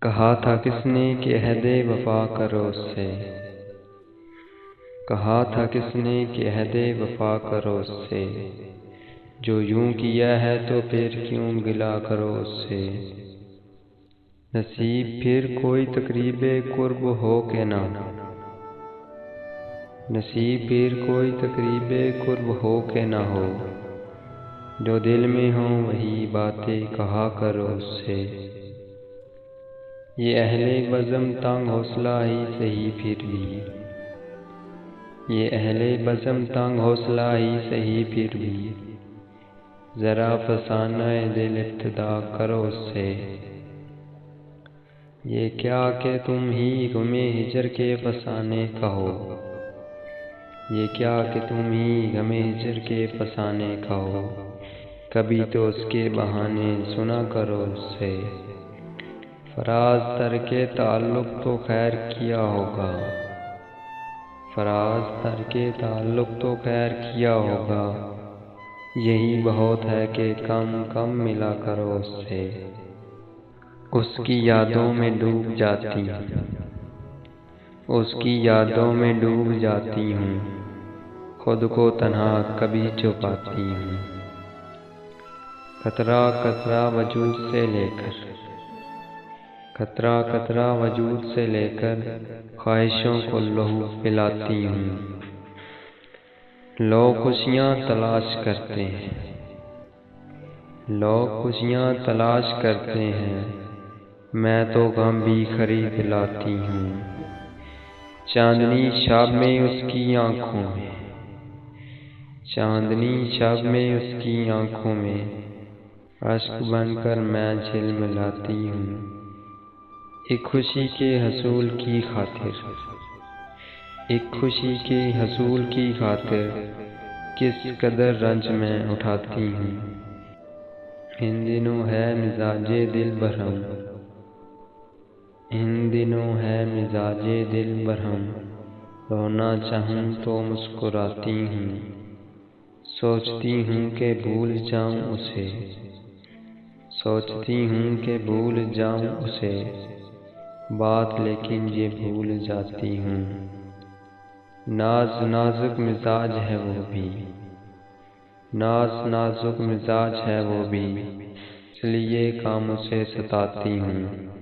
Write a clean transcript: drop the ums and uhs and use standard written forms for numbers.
کہا تھا کس نے کہ عہد وفا کرو اس سے، کہا تھا کس نے کہ عہد وفا کرو اس سے، جو یوں کیا ہے تو پھر کیوں گلہ کرو اس سے۔ نصیب پھر کوئی تقریب قرب ہو کہ نہ، نصیب پھر کوئی تقریب قرب ہو کہ نہ ہو، جو دل میں ہوں وہی باتیں کہا کرو اس سے۔ یہ اہل بزم تنگ حوصلہ ہی سہی پھر بھی، یہ اہل بزم تنگ حوصلہ ہی سہی پھر بھی، ذرا فسانہ دل ابتدا کرو اس سے۔ یہ کیا کہ تم ہی غم ہجر کے فسانے کہو، یہ کیا کہ تم ہی غم ہجر کے فسانے کہو، کبھی تو اس کے بہانے سنا کرو اس سے۔ فراز ترک تعلق تو خیر کیا ہوگا، فراز ترک تعلق تو خیر کیا ہوگا، یہی بہت ہے کہ کم کم ملا کرو اس سے۔ اس کی یادوں میں ڈوب جاتی ہوں، اس کی یادوں میں ڈوب جاتی ہوں، خود کو تنہا کبھی چھپاتی ہوں۔ قطرہ قطرہ وجود سے لے کر، قطرہ قطرہ وجود سے لے کر خواہشوں کو لہو پلاتی ہوں۔ لوگ خوشیاں تلاش کرتے ہیں، لوگ خوشیاں تلاش کرتے ہیں، میں تو غم بھی خرید لاتی ہوں۔ چاندنی شب میں اس کی آنکھوں میں، چاندنی شب میں اس کی آنکھوں میں اشک بن کر میں جھلملاتی ہوں۔ ایک خوشی کے حصول کی خاطر، ایک خوشی کے حصول کی خاطر کس قدر رنج میں اٹھاتی ہوں۔ ان دنوں ہے مزاج دل برہم، ان دنوں ہے مزاج دل برہم، رونا چاہوں تو مسکراتی ہوں۔ سوچتی ہوں کہ بھول جاؤں اسے، سوچتی ہوں کہ بھول جاؤں اسے، بات لیکن یہ بھول جاتی ہوں۔ ناز نازک مزاج ہے وہ بھی، ناز نازک مزاج ہے وہ بھی، اس لیے کام اسے ستاتی ہوں۔